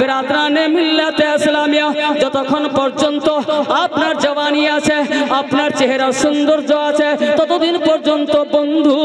बिरादराने मिल्लत इस्लामिया যতক্ষণ পর্যন্ত আপনার জওয়ানি আছে আপনার চেহারা সৌন্দর্য আছে ততদিন পর্যন্ত বন্ধু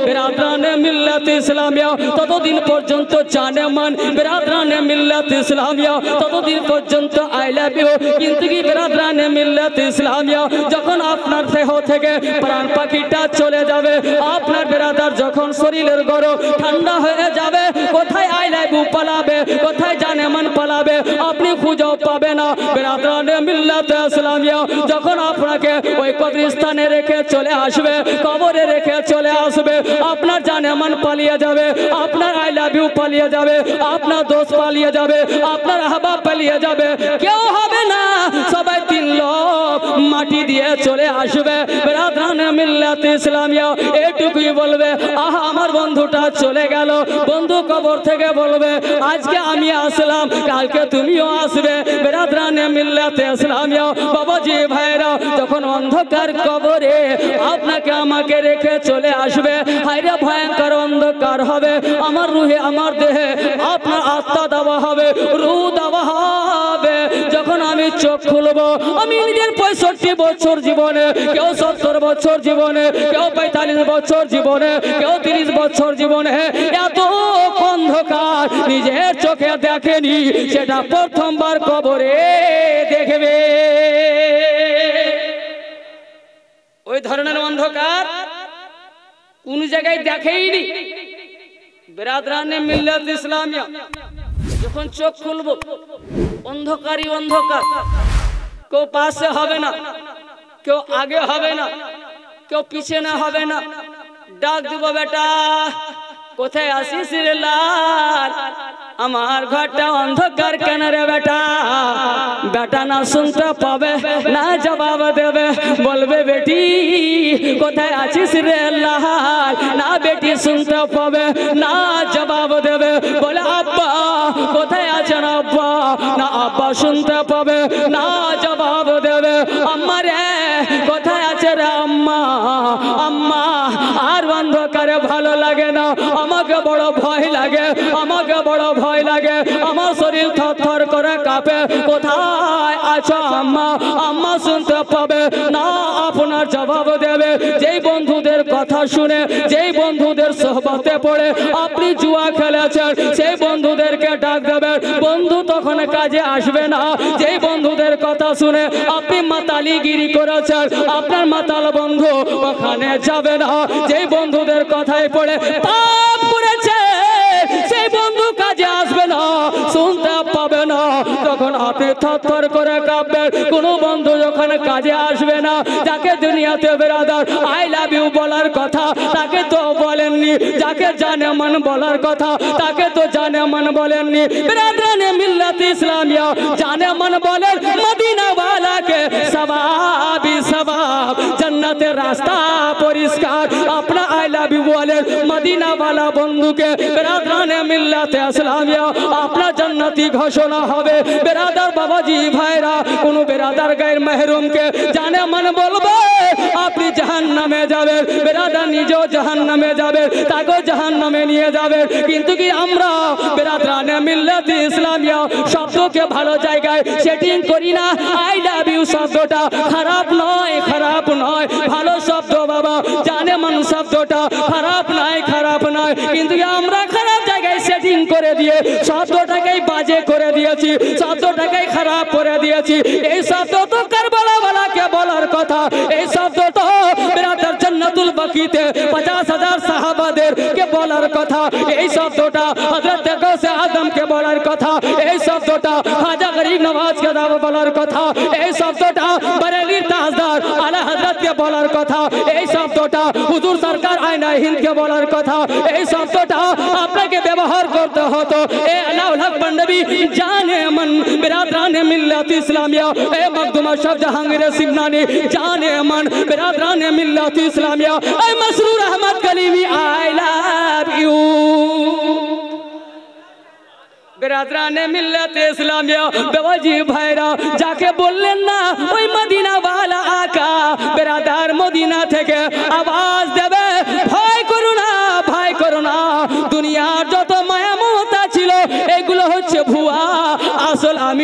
বিরাদরানে মিল্লাত ইসলামিয়া ততদিন পর্যন্ত জানেমান বিরাদরানে মিল্লাত ইসলামিয়া ততদিন পর্যন্ত আই লাভ ইউ কিন্তু কি বিরাদরানে মিল্লাত ইসলামিয়া যখন আপনার দেহ থেকে প্রাণ পাখিটা চলে যাবে আপনার বিরাদার যখন শরীরের গরম ঠান্ডা হয়ে যাবে কোথায় আই লাভ ইউ পালাবে কোথায় জানেমান পালাবে আপনি খুঁজেও পাবে না বিরাদরানে মিল্লাত ইসলামিয়া যখন আপনাকে ওই কবরস্থানে রেখে চলে আসবে কবরে রেখে চলে আসবে আপনার জানেমান পালিয়ে যাবে আপনার আই লাভ ইউ পালিয়ে যাবে আপনার দোস্ত পালিয়ে যাবে আপনার আহবাব পালিয়ে যাবে কেউ হবে না সবাই তিন লোক মাটি দিয়ে চলে আসবে বিরাদরানে মিল্লাত ইসলামিয়া এটুকুই বলবে আহা আমার বন্ধুটা চলে গেল বন্ধু কবর থেকে বলবে আজকে আমি আসলাম কালকে তুমিও আসবে বিরাদরানে মিল্লাত ইসলামিয়া বাবাজি ভাইরা যখন অন্ধকার কবরে আপনাকে আমাকে রেখে চলে আসবে হায়রে ভয়ঙ্কর অন্ধকার হবে আমার রুহে আমার দেহে আপনার আত্মা দেওয়া হবে রূহ দেওয়া হবে যখন আমি চোখ খুলবো আমি নিজের 65 বছর জীবনে কেউ 70 বছর জীবনে কেউ 45 বছর জীবনে কেউ 30 বছর জীবনে এত অন্ধকার নিজের চোখে দেখেনি সেটা প্রথমবার কবরে দেখবে ওই ধরনের অন্ধকার কোন জায়গায় দেখেইনি বিরাদরানে মিল্লাত ইসলামিয়া যখন চোখ খুলবো অন্ধকারই অন্ধকার কেউ পাশে হবে না কেউ আগে হবে না কেউ পিছনে হবে না ডাক দিব বেটা কোথায় আসিস রে লাল আমার ঘরটা অন্ধকার কেন রে বেটা বেটা না শুনতে পাবে না জবাব দেবে বলবে বেটি কোথায় আছিস রে লাল না বেটি শুনতে পাবে না জবাব দেবে বলে আব্বা কোথায় আছেন আব্বা না আব্বা শুনতে পাবে না জবাব দেবে আম্মা রে কোথায় আছে রে আম্মা আম্মা আর অন্ধকারে ভালো লাগে না আমাকে বড় ভয় লাগে আমাকে বড় ভয় লাগে আমার শরীর থরথর করে কাঁপে কোথায় আছো আম্মা আম্মা শুনতে পাবে না আপনার জবাব দেবে যেই বন্ধুদের কথা শুনে যেই বন্ধুদের সোহবতে পড়ে আপনি জুয়া খেলেছেন সেই বন্ধুদেরকে ডাক দেবেন বন্ধু তখন কাজে আসবে না যেই বন্ধুদের কথা শুনে আপনি মাতালিগিরি করেছেন আপনার মাতাল বন্ধু ওখানে যাবে না যেই বন্ধুদের কথায় পড়ে পাপ করেছে সেই বন্ধু কাজে আসবে না শুনতে পাবে না তখন আপনি থরথর করে কাঁপবেন কোনো বন্ধু যখন কাজে আসবে না যাকে দুনিয়াতে বিরাদার আই লাভ ইউ বলার কথা তাকে তো বলেননি যাকে জানে মন বলার কথা তাকে তো জানে মন বলেননি বিরাদরানে মিল্লাত ইসলামিয়া জানে মন বলেন মদিনা ওয়ালাকে সওয়াবি সওয়াব জান্নাতের রাস্তা পরিষ্কার আপনা আই লাভ ইউ বলেন মদিনা ওয়ালা বন্ধুকে বিরাদরানে মিল্লাত ইসলামিয়া আপনার জান্নাতি ঘোষণা হবে বিরাদার বাবাজি ভাইরা কোন বিরাদার গায়ের মাহরুমকে জানে মন বলবে আপনি জাহান্নামে যাবেন বিরাদার নিজেও জাহান্নামে যাবে তাকেও জাহান্নামে নিয়ে যাবে কিন্তু কি আমরা বিরাদরানে মিল্লাত ইসলামিয়া শব্দকে ভালো জায়গায় সেটিং করি না আই লাভ ইউ শব্দটা খারাপ নয় ভালো শব্দ বাবা জানে মন শব্দটা খারাপ নয় কিন্তু আমরা খারাপ জায়গায় সেটিং করে দিয়ে শব্দটাকেই বাজে করে দিয়েছি শব্দটাকেই খারাপ করে দিয়েছি এই শব্দ তো কারবালা ওয়ালাকে বলার কথা এই শব্দ তো বিরাদার জান্নাতুল বাকিতে 50,000 সাহাবাদের কে বলার কথা এই শব্দটা হযরত গাউসে আজম কে বলার কথা এই শব্দটা খাজা গরিব নওয়াজ কে বলার কথা এই শব্দটা বরেলির তাজদার আলা হযরত কে বলার কথা এই শব্দটা হুজুর সরকার আয়না হিন্দ কে বলার কথা এই শব্দটা আপনাকে ব্যবহার করতে হতো এ আলাউল হক বন্ডবি জানে মন বিরাদরানে মিল্লাত ইসলামিয়া এ মখদুম আশরাফ জাহাঙ্গীর সিমনানি জানে মন বিরাদরানে মিল্লাত ইসলামিয়া এ Masroor Ahmad Kalimi I love you बिरादराने मिल्लत इस्लामिया बाबाजी भाईरा जाके बोललेन ना ओई मदीना वाला आका बिरादार मदीना थेके आवाज देबे भय करो ना दुनियार যত মায়া মমতা ছিল এগুলো হচ্ছে ভুয়া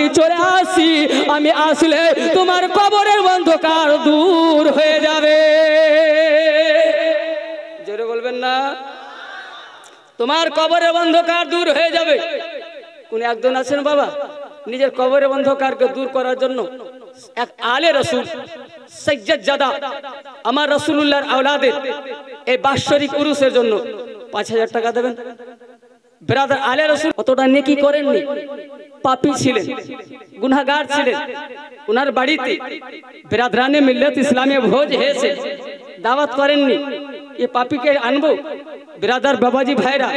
আমি চলে আসি, আমি আসলে তোমার কবরের অন্ধকার দূর হয়ে যাবে। জোরে বলবেন না? তোমার কবরের অন্ধকার দূর হয়ে যাবে। কোন একজন আছেন বাবা নিজের কবরের অন্ধকারকে দূর করার জন্য এক আলে রসুল সৈয়দজাদা আমার রাসূলুল্লাহর আওলাদের এই বাৎসরিক উরুসের জন্য 5000 টাকা দেবেন। ব্রাদার আলে রসুল অতটা নেকি করেননি, পাপী ছিলেন, গুনাহগার ছিলেন। ওনার বাড়িতে ব্রাদরানে মিল্লাত ইসলামে ভোজ হয়েছে, দাওয়াত করেননি। ये पापी के আনবো ব্রাদার বাবাজি ভাইরা?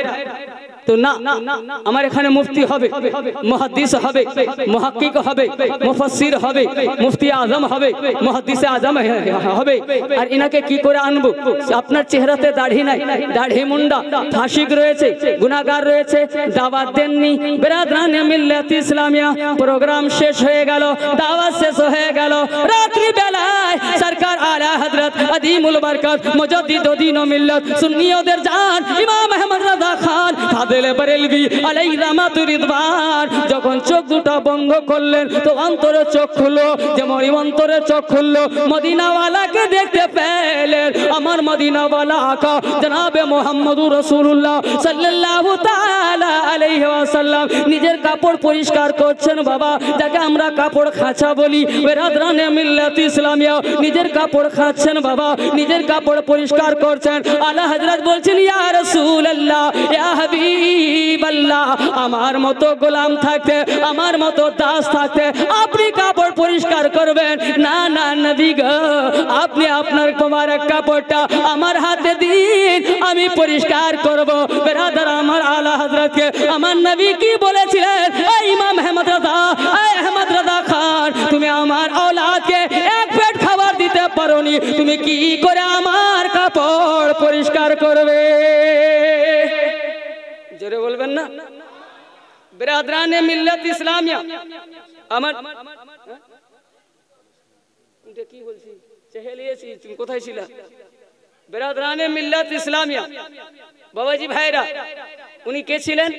তো না, আমার এখানে মুফতি হবে, মুহাদ্দিস হবে, মুহাক্কিক হবে, মুফাসসির হবে, মুফতি আজম হবে, মুহাদ্দিস আজম হবে। আর ইনাকে কি করে আনবো? আপনার চেহারাতে দাড়ি নাই, দাড়ি মুন্ডা, ফাসিক রয়েছে, গুনাহগার রয়েছে, দাওয়াত দেননি। ব্রাদরানে মিল্লাত ইসলামিয়া প্রোগ্রাম শেষ হয়ে গেল, দাওয়াত শেষ হয়ে গেল। রাত্রি বেলায় সরকার আলা হযরত আদিমুল বরকত মুজাদ্দিদ দ্বীন ও মিল্লাত সুন্নিয়দের জান ইমাম আহমদ রাজা খান ফাদেলে বরেলভী আলাইহি রাহমাতুর রিদওয়ান যখন চোখ দুটো বন্ধ করলেন তো অন্তরে চোখ খুললো। যেমন অন্তরে চোখ খুললো, মদিনাওয়ালাকে দেখতে পেলেন। আমার মদিনাওয়ালা আকা জনাবে মুহাম্মদুর রাসূলুল্লাহ সাল্লাল্লাহু তাআলা আলাইহি ওয়াসাল্লাম নিজের কাপড় পরিষ্কার করছেন বাবা, যাকে আমরা কাপড় খাঁচা বলি। ব্রাদরানে মিল্লাত ইসলামিয়া নিজের কাপড় খাচ্ছেন বাবা, নিজের কাপড় পরিষ্কার করছেন। আলা হযরত বলছেন ইয়া রাসূলুল্লাহ, ইয়া হাবিবাল্লাহ, আমার মতো গোলাম থাকতে, আমার মতো দাস থাকতে আপনি কাপড় পরিষ্কার করবেন না? না নবী গো, আপনি আপনার মোবারক কাপড়টা আমার হাতে দিন, আমি পরিষ্কার করব। ব্রাদার আমার আলা হযরতকে আমার নবী কি বলেছিলেন? এই ইমাম আহমদ রাজা, এই আহমদ রাজা খান, তুমি আমার আওলাদকে এক পেট খাবার দিতে পারোনি, তুমি কি করে আমার কাপড় পরিষ্কার করবে? জোরে বলবেন না? ব্রাদরানে মিল্লাত ইসলামিয়া আমার কি বলছি চেহেলিয়েছি, তুমি কোথায় ছিলা? ব্রাদরানে মিল্লাত ইসলামিয়া বাবাজি ভাইরা, উনি কে ছিলেন?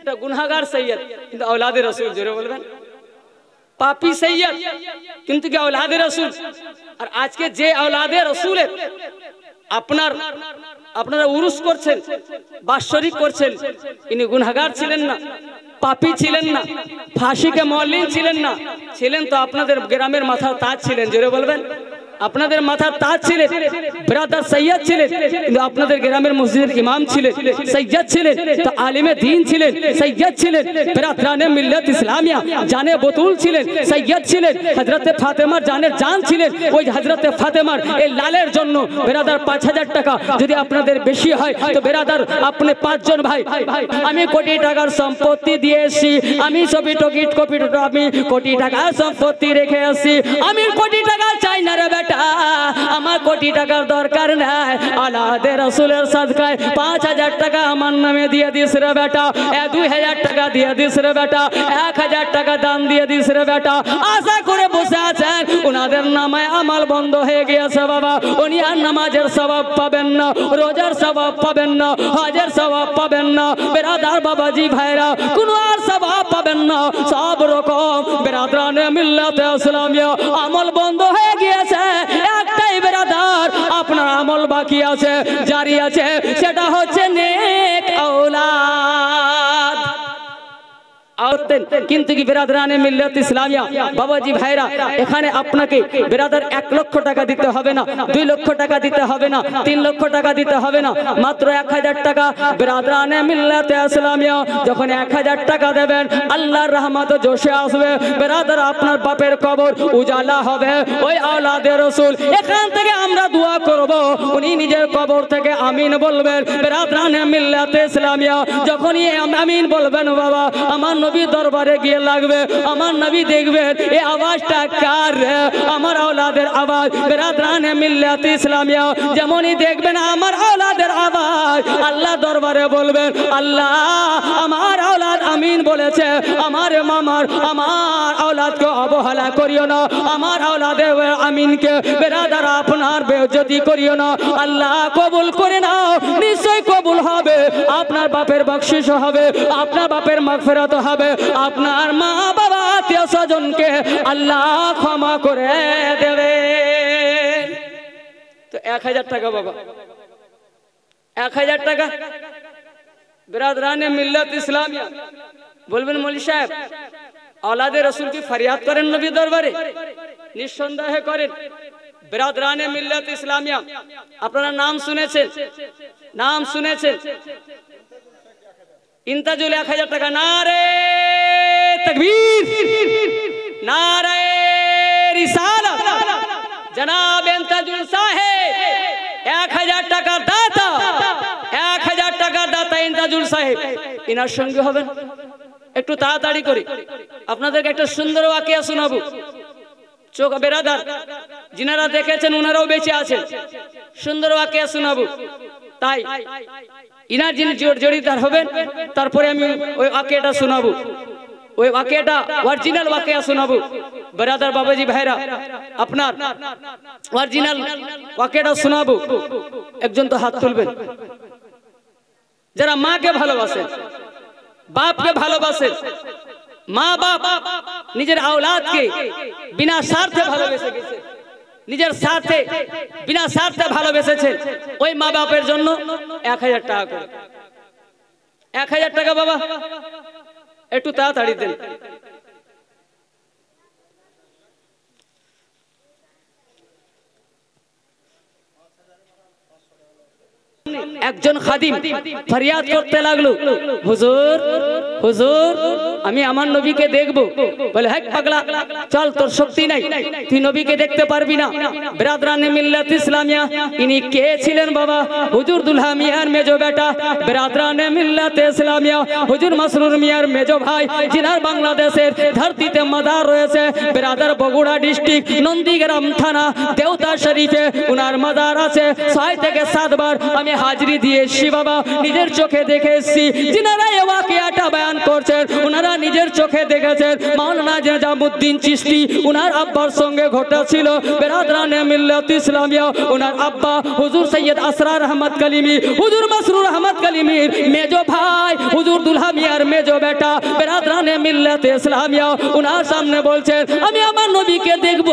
এটা গুনাহগার সৈয়দ কিন্তু আওলাদে রাসূল। জোরে বলবেন? পাপী সৈয়দ কিন্তু কি আওলাদে রাসূল। আর আজকে যে আওলাদে রাসূলের আপনারা উরুস করছেন, বাৎসরিক করছেন, ইনি গুনাহগার ছিলেন না, পাপী ছিলেন না, ফাঁসিকে মওলিন ছিলেন না, ছিলেন তো আপনাদের গ্রামের মাথার তাজ ছিলেন। জোরে বলবেন? আপনাদের মাথার তাজ ছিলেন, ব্রাদার সৈয়দ ছিলেন, কিন্তু আপনাদের গ্রামের মসজিদের ইমাম ছিলেন, সৈয়দ ছিলেন, তো আলিমে দ্বীন ছিলেন, সৈয়দ ছিলেন। ব্রাদরানে মিল্লাত ইসলামিয়া জানে বতুল ছিলেন, সৈয়দ ছিলেন। হযরতে ফাতেমার জানের জান ছিলেন। ওই হযরতে ফাতেমার এই লালের জন্য ব্রাদার 5000 টাকা যদি আপনাদের বেশি হয় তো ব্রাদার আপনি 5 জন ভাই, আমি কোটি টাকার সম্পত্তি দিয়েছি, আমি ছবি টকিট কপি আমি কোটি টাকার সম্পত্তি রেখে আসি, আমি কোটি টাকা চাই না রে বেটা, আমার কোটি টাকার দরকার নাই। আওলাদে রাসূলের সাদকায় 5000 টাকা আমার নামে দিয়ে দিস রে বেটা, 2000 টাকা দিয়ে দিস রে বেটা, 1000 টাকা দান দিয়ে দিস রে বেটা। আশা করে বসে আছেন, ওনাদের নামে আমল বন্ধ হয়ে গিয়েছে বাবা, উনি আর নামাজের সওয়াব পাবেন না, রোজার সওয়াব পাবেন না, হজের সওয়াব পাবেন না। ব্রাদার বাবাজি ভাইরা, কোনো আর সওয়াব পাবেন না। সব রকম ব্রাদরানে মিল্লাত ইসলামিয়া আমল বন্ধ হয়ে গিয়েছে। একটাই ব্রাদার আপনার আমল বাকি আছে, জারি আছে, সেটা হচ্ছে নেক আওলাদ। কিন্তু কি ব্রাদরানে মিল্লাত ইসলামিয়া বাবাজি ভাইরা, এখানে আপনাকে ব্রাদার 1 লক্ষ টাকা দিতে হবে না, 2 লক্ষ টাকা দিতে হবে না, 3 লক্ষ টাকা দিতে হবে না, মাত্র 1000 টাকা। ব্রাদরানে মিল্লাত ইসলামিয়া যখন 1000 টাকা দেবেন, আল্লাহর রহমত জোশে আসবে। ব্রাদার আপনার বাপের কবর উজালা হবে। ওই আওলাদে রাসূল এখান থেকে আমরা দোয়া করব, উনি নিজের কবর থেকে আমিন বলবেন। ব্রাদরানে মিল্লাত ইসলামিয়া যখনই আমিন বলবেন বাবা, আমার নবী দরবারে গিয়ে লাগবে, আমার নবী দেখবেন এই আওয়াজটা কার? আমার আওলাদের আওয়াজ। ব্রাদরানে মিল্লাত ইসলামিয়া যেমনই দেখবেন আমার আওলাদের আওয়াজ, আল্লাহ দরবারে বলবেন, আল্লাহ আমার আওলাদ আমিন বলেছে, আমার আওলাদকে অবহেলা করিও না, আমার আওলাদের আমিনকে ব্রাদার আপনার বেইজ্জতি করিও না। আল্লাহ কবুল করে নাও, নিশ্চয় কবুল হবে। আপনার বাপের বকশিশ হবে, আপনার বাপের মাগফিরাত হবে, আপনার মা বাবা আত্মীয় গুনাহকে আল্লাহ ক্ষমা করে দেবে। তো 1000 টাকা বাবা, 1000 টাকা बिरादराने मिल्लत इस्लामिया। বলবেন মৌলভী সাহেব औलादे रसूल की फरियाद करें नबी दरबारे? निस्संदेह करें। बिरादराने मिल्लत इस्लामिया আপনারা নাম শুনেছেন, নাম শুনেছেন। इंताजुल 1000 টাকা। नारे तकबीर, नारे रिसालत। जनाब इंताजुल साहेब 1000 টাকার দাতা, 1000 টাকার দাতা इंताजुल साहेब। ইনার সঙ্গে হবেন। একটু তাড়াতাড়ি করে আপনাদেরকে একটা সুন্দর ওয়াকিয়া শোনাবো। চোখ বেরাদার যিনারা দেখেছেন ওনারাও বেঁচে আছেন, সুন্দর ওয়াকিয়া শোনাবো। তাই ইনার যিনি জড়িতার হবেন তারপরে আমি ওই ওয়াকিয়াটা শোনাবো, ওই ওয়াকিয়াটা অরিজিনাল ওয়াকিয়া শোনাবো। বেরাদার বাবাজি ভাইরা আপনার অরিজিনাল ওয়াকিয়াটা শোনাবো। একজন তো হাত তুলবেন যারা মাকে ভালোবাসেন, বাপকে ভালোবাসেন। মা বাপ নিজের আওলাদকে বিনা স্বার্থে ভালোবেসে গেছে, নিজের স্বার্থে বিনা স্বার্থে ভালোবেসেছেন। ওই মা বাপের জন্য 1000 টাকা করে। 1000 টাকা বাবা, একটু তাড়াতাড়ি দেন। একজন খাদিম ফরিয়াদ করতে লাগলো, হুজুর হুজুর আমি আমার নবীকে দেখবো। বলে হ্যাঁ পাগলা, চল তোর শক্তি নাই, তুই নবীকে দেখতে পারবি না। বিরাদরানে মিল্লাত ইসলামিয়া ইনি কে ছিলেন বাবা? হুজুর দুলহা মিয়ার মেজো বেটা। বিরাদরানে মিল্লাত ইসলামিয়া হুজুর মাসরুর মিয়ার মেজো ভাই, যিনার বাংলাদেশের ধরতিতে মাদার রয়েছে। বিরাদার বগুড়া ডিস্ট্রিক্ট নন্দীগ্রাম থানা দেওতা শরীফে উনার মাদার আছে। 6 থেকে 7 বার আমি হাজরি দিয়েছি বাবা, নিজের চোখে দেখে এসেছি। যিনারা এই ওয়াকিয়াটা বয়ান করছেন উনারা নিজের চোখে দেখেছেন। মাওলানা নিজামউদ্দিন চিশতি উনার আব্বার সঙ্গে ঘটেছিল। বিরাদরানে মিল্লাত ইসলামিয়া উনার আব্বা হুজুর সৈয়দ আসরার আহমদ কালিমি, হুজুর মাসরুর আহমদ কালিমির মেজো ভাই, হুজুর দুলহা মিয়ার মেজো বেটা। বিরাদরানে মিল্লাত ইসলামিয়া উনার সামনে বলছেন আমি আমার নবীকে দেখব।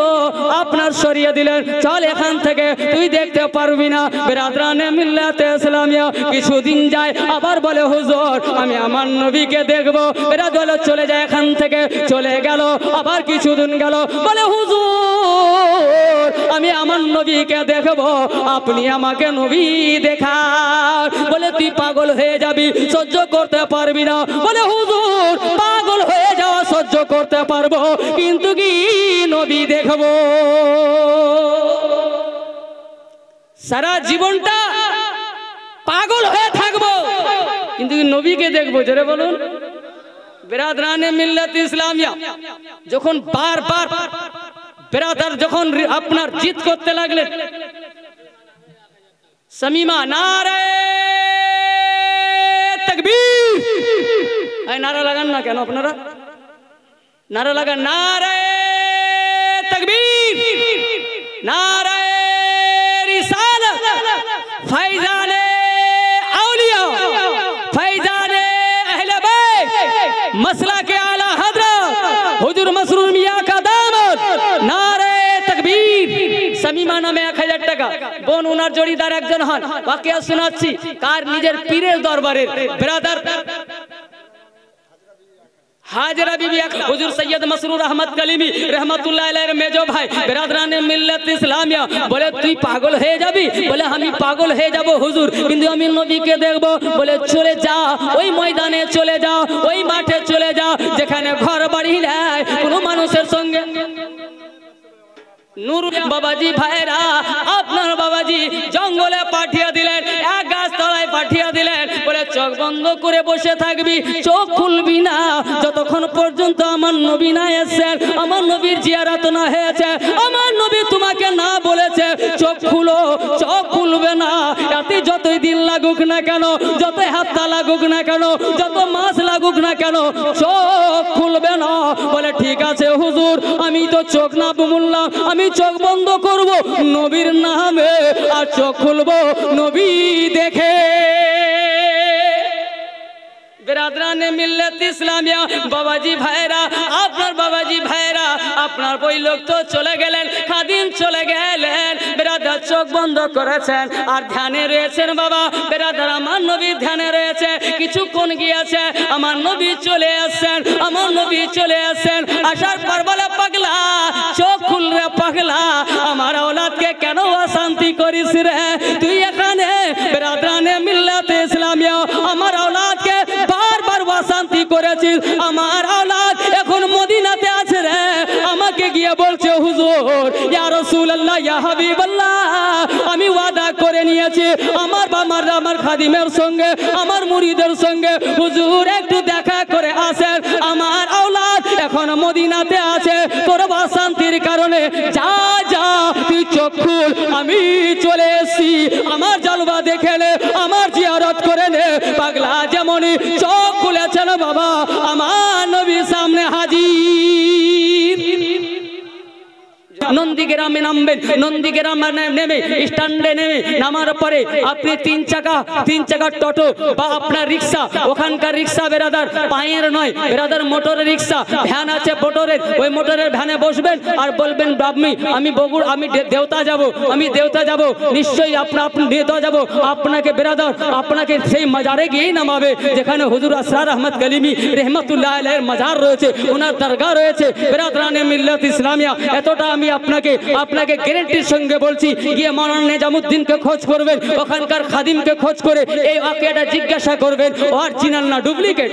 আপনার সরিয়ে দিলেন, চল এখান থেকে, তুই দেখতে পারবি না। বিরাদরানে মিল্লাত ইসলামিয়া কিছুদিন যায়, আবার বলে হুজুর আমি আমার নবীকে দেখব। বিরাদর চলে যায়, এখান থেকে চলে গেল। আবার কিছুদিন গেল, বলে হুজুর আমি আমার নবীকে দেখব, আপনি আমাকে নবী দেখান। বলে তুই পাগল হয়ে যাবি, সহ্য করতে পারবি না। বলে হুজুর পাগল হয়ে যাওয়া সহ্য করতে পারবো, কিন্তু কি নবী দেখব। সারা জীবনটা পাগল হয়ে থাকবো, কিন্তু নবীকে দেখবো। জোরে বলুন। বিরাদরানে মিল্লাত ইসলামিয়া যখন বারবার বিরাদার যখন আপনার জিদ করতে লাগলেন, শামিমা নারে তাকবীর, এই নারা লাগান না কেন আপনারা? নারা লাগান, নারে তাকবীর, নারে রিসালাত, ফাইজানে আউলিয়া, ফাইজানে আহলে বাইত, मसला के आला हजरत हुजूर मसरूर मियां का दामद। नारे तकबीर। শামিমা নামে 1000 টাকা। বোন উনার জড়িদার একজন হন। ওয়াকিয়া শোনাচ্ছি কার? নিজের পীরের দরবারের ব্রাদার हाजरा बीबी हुजूर सैयद मसरूर अहमद कलीमी रहमतुल्लाह अलैहि मेजो भाई। बिरादराने मिल्लत इस्लामिया बोले तुई पागल হয়ে যাবি? বলে আমি পাগল হয়ে যাব হুজুর, কিন্তু আমি নবীকে দেখব। বলে চলে যা, ওই ময়দানে চলে যা, ওই মাঠে চলে যা যেখানে ঘর বাড়ি নাই, কোনো মানুষের সঙ্গে। নূর বাবাজি ভাইরা আপনার বাবাজি জঙ্গলে পাঠিয়ে দিলেন, এক গাছ তলায় পাঠিয়ে দিলেন। বলে চোখ বন্ধ করে বসে থাকবি, চোখ খুলবি না যতক্ষণ পর্যন্ত আমার নবী না এসেছেন, আমার নবীর জিয়ারত না হয়েছে, আমার নবী তোমাকে না বলেছে চোখ খুলো। চোখ খুলবে না, এতে যতই দিন লাগুক না কেন, যতই হাতটা লাগুক না কেন, যত মাস লাগুক না কেন, চোখ খুলবে না। বলে ঠিক আছে হুজুর, আমি তো চোখ না বুমুল্লাহ, আমি চোখ বন্ধ করব নবীর নামে, আর চোখ খুলবো নবী দেখে। बिरादराने मिल्लत इस्लामिया बाबाजी भाईरा, आपनर बाबाजी भाईरा আপনার ওই লোক তো চলে গেলেন, খাদিম চলে গেলেন, বেরাদার চোখ বন্ধ করেছেন আর ধ্যানে রয়েছেন বাবা। বেরাদার আমার নবী ধ্যানে রয়েছে, কিছুক্ষণ গিয়েছে আমার নবী চলে আসছেন, আমার নবী চলে আসছেন। আসার পর বলে পাগলা চোখ খুল রে পাগলা, আমার औलादকে কেন অশান্তি করিস রে তুই এখানে? বেরাদরানে মিল্লাতে ইসলামিয়া আমার औलादকে বারবার অশান্তি করেছিস, আমার औलाद এখন মদিনাতে আছে রে, আমাকে গিয়ে বলছে হুজুর ইয়া রাসূলুল্লাহ ইয়া হাবিবাল্লাহ আমি ওয়াদা করে নিয়েছি আমার খাদিমের সঙ্গে আমার মুরিদের সঙ্গে হুজুর একটু দেখা করে আসেন, আমার औलाद এখন মদিনাতে আছে, তোর অশান্তির কারণে যা যা তুই চোখ খুল, আমি চলে এসেছি, আমার জলবা দেখে নে, আমার জিয়ারত করে নে। পাগলা যেমনই চোখ খুলেছেন বাবা আমার নবীর সামনে হাজির। নন্দীগ্রামে নামবেন, নন্দীগ্রামে নেমে স্ট্যান্ডে নেমে নামার পরে আপনি তিন চাকা টোটো বা আপনার রিক্সা, ওখানকার রিক্সা বেরাদার পায়ের নয় বেরাদার মোটরের রিক্সা, ভ্যান আছে মোটরের, ওই মোটরের ভ্যানে বসবেন আর বলবেন আমি বগুড়া, আমি দেওতা যাব, আমি দেওতা যাব, নিশ্চয়ই আপনি দেওতা যাব, আপনাকে বেরাদার আপনাকে সেই মাজারে গিয়েই নামাবে যেখানে হুজুর আসরার আহমদ কলিমি রহমতুল্লাহ আলাইহির মাজার রয়েছে, ওনার দরগা রয়েছে। বেরাদরানে মিল্লাত ইসলামিয়া এতটা আমি আপনাকে গ্যারান্টির সঙ্গে বলছি, গিয়ে মাওলানা নিজামুদ্দিনকে খোঁজ করবেন, ওখানকার খাদিমকে খোঁজ করে এই ওয়াকিয়াটা জিজ্ঞাসা করবেন, ও অরিজিনাল না ডুপ্লিকেট।